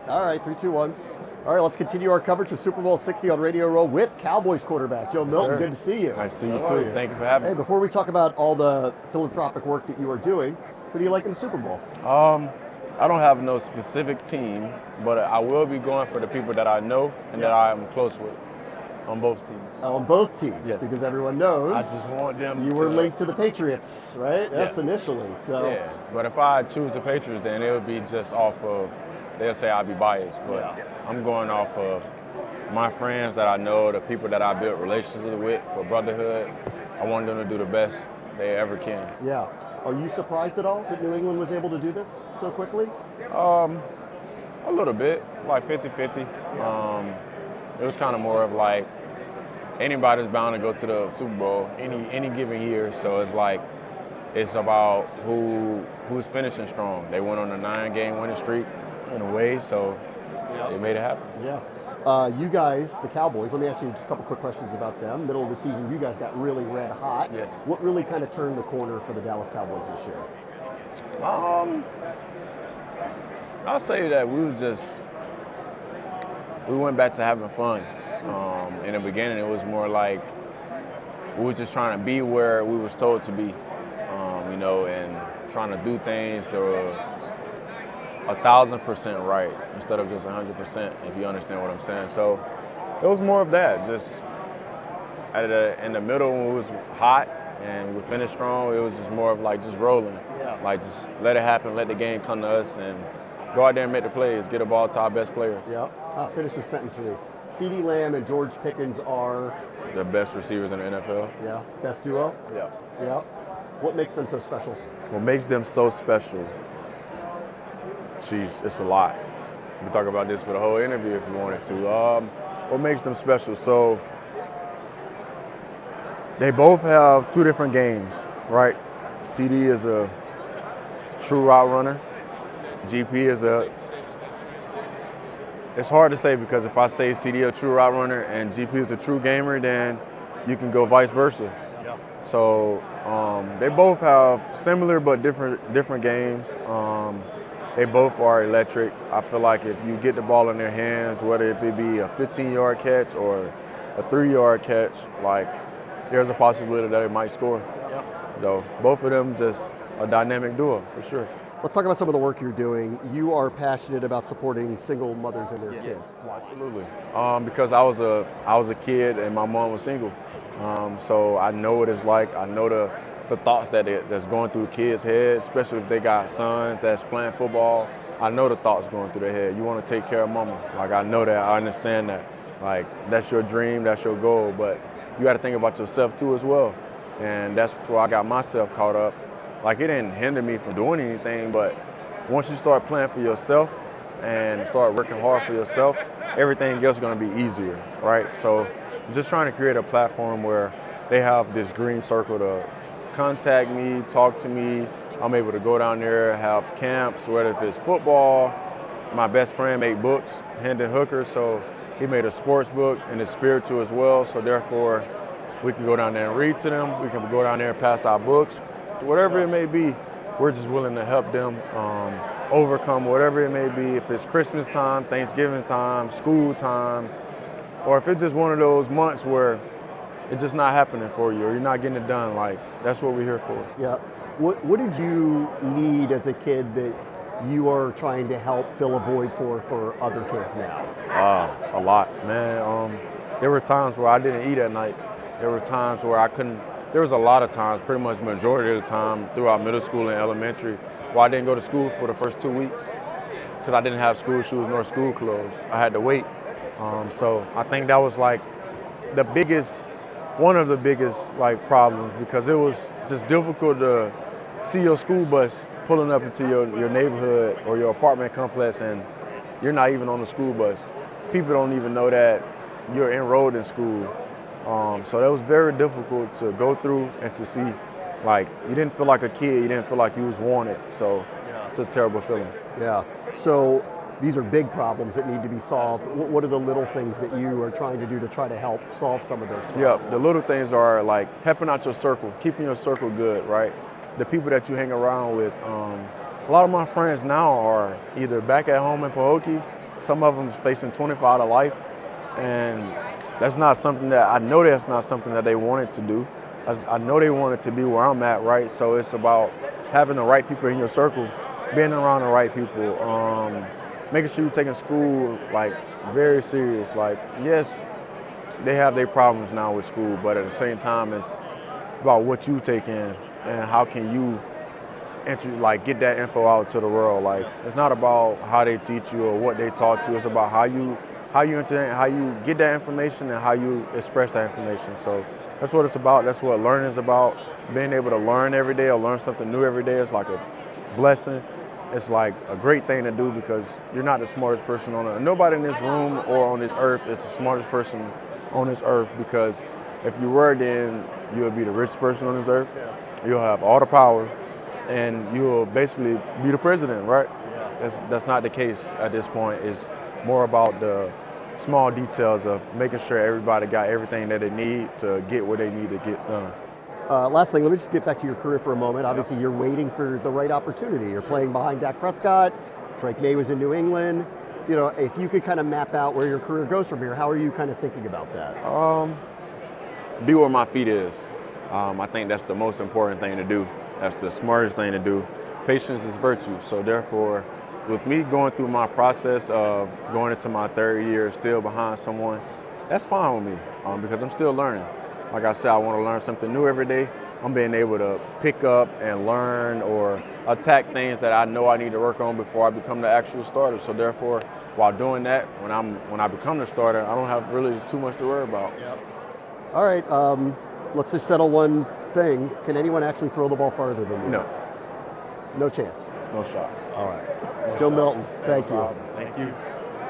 All right, 3, 2, 1. All right, let's continue our coverage of Super Bowl 60 on Radio Row with Cowboys quarterback Joe Milton. Sure. Good to see you. Nice to see you How too. are you? Thank you for having Hey, me. before we talk about all the philanthropic work that you are doing, who do you like in the Super Bowl? I don't have no specific team, but I will be going for the people that I know and that I am close with on both teams. On both teams, Yes. because everyone knows I just want them you were linked to the Patriots, right? Yes, initially. So Yeah, but if I choose the Patriots, then it would be just off of, they'll say I'll be biased, but I'm going off of my friends that I know, the people that I built relationships with for brotherhood. I want them to do the best they ever can. yeah. Are you surprised at all that New England was able to do this so quickly? A little bit, like 50-50. It was kind of more of like anybody's bound to go to the Super Bowl any given year. So it's like it's about who's finishing strong. They went on a 9-game winning streak in a way, so they made it happen. Yeah. You guys, the Cowboys, let me ask you just a couple quick questions about them. Middle of the season, you guys got really red hot. Yes. What really kind of turned the corner for the Dallas Cowboys this year? I'll say that we went back to having fun. In the beginning, it was more like we were just trying to be where we was told to be, and trying to do things that were 1,000% right instead of just 100%, if you understand what I'm saying. So it was more of that, just in the middle when it was hot and we finished strong, it was just more of like just rolling. Yeah. Like just let it happen, let the game come to us, and go out there and make the plays, get the ball to our best players. Yeah. Finish the sentence for me. CeeDee Lamb and George Pickens are The best receivers in the NFL. best duo. Yeah. Yeah. What makes them so special? What makes them so special? Jeez, it's a lot. We can talk about this for the whole interview if you wanted to. What makes them special? So they both have two different games, right? CD is a true route runner. GP is it's hard to say because if I say CD a true route runner and GP is a true gamer, then you can go vice versa. Yeah. So they both have similar but different games. They both are electric. I feel like if you get the ball in their hands, whether it be a 15-yard catch or a 3-yard catch, like there's a possibility that they might score. Yep. So both of them just a dynamic duo for sure. Let's talk about some of the work you're doing. You are passionate about supporting single mothers and their kids. Absolutely. Because I was a kid and my mom was single, so I know what it's like. I know the thoughts that's going through kids' heads, especially if they got sons that's playing football. I know the thoughts going through their head. You want to take care of mama. Like I know that. I understand that. Like that's your dream. That's your goal. But you got to think about yourself too as well. And that's where I got myself caught up. Like it didn't hinder me from doing anything, but once you start playing for yourself and start working hard for yourself, everything else is going to be easier, right? So just trying to create a platform where they have this green circle to contact me, talk to me. I'm able to go down there, have camps, whether if it's football. My best friend made books, Hendon Hooker, so he made a sports book and it's spiritual as well. So therefore, we can go down there and read to them. We can go down there and pass our books. Whatever it may be, we're just willing to help them overcome whatever it may be. If it's Christmas time, Thanksgiving time, school time, or if it's just one of those months where it's just not happening for you or you're not getting it done, like that's what we're here for. Yeah. What did you need as a kid that you are trying to help fill a void for other kids now? A lot, man. There were times where I didn't eat at night. There were times where I couldn't. There was a lot of times, pretty much majority of the time throughout middle school and elementary, where I didn't go to school for the first 2 weeks because I didn't have school shoes nor school clothes. I had to wait. So I think that was like one of the biggest like problems because it was just difficult to see your school bus pulling up into your neighborhood or your apartment complex and you're not even on the school bus. People don't even know that you're enrolled in school. So that was very difficult to go through and to see. Like, you didn't feel like a kid, you didn't feel like you was wanted. So it's a terrible feeling. Yeah. So these are big problems that need to be solved. What are the little things that you are trying to do to try to help solve some of those problems? Yeah, the little things are like helping out your circle, keeping your circle good, right? The people that you hang around with. A lot of my friends now are either back at home in Pahokee, some of them facing 25 to life, and that's not something that I know that's not something that they wanted to do. I know they wanted to be where I'm at, right? So it's about having the right people in your circle, being around the right people, making sure you're taking school like very serious. Like, yes, they have their problems now with school, but at the same time, it's about what you take in and how can you get that info out to the world. Like, it's not about how they teach you or what they taught you. It's about how you get that information and how you express that information. So that's what it's about. That's what learning is about. Being able to learn every day or learn something new every day is like a blessing. It's like a great thing to do because you're not the smartest person on earth. Nobody in this room or on this earth is the smartest person on this earth, because if you were, then you would be the richest person on this earth. Yeah. You'll have all the power, and you'll basically be the president, right? Yeah. That's not the case at this point. It's more about the small details of making sure everybody got everything that they need to get what they need to get done. Last thing, let me just get back to your career for a moment. Obviously, you're waiting for the right opportunity. You're playing behind Dak Prescott. Drake May was in New England. You know, if you could kind of map out where your career goes from here, how are you kind of thinking about that? Be where my feet is. I think that's the most important thing to do. That's the smartest thing to do. Patience is virtue. So therefore, with me going through my process of going into my third year still behind someone, that's fine with me because I'm still learning. Like I said, I want to learn something new every day. I'm being able to pick up and learn or attack things that I know I need to work on before I become the actual starter. So therefore, while doing that, when I become the starter, I don't have really too much to worry about. Yep. All right, let's just settle one thing. Can anyone actually throw the ball farther than you? No. No chance. No shot. All right. Joe Milton, thank you. Thank you.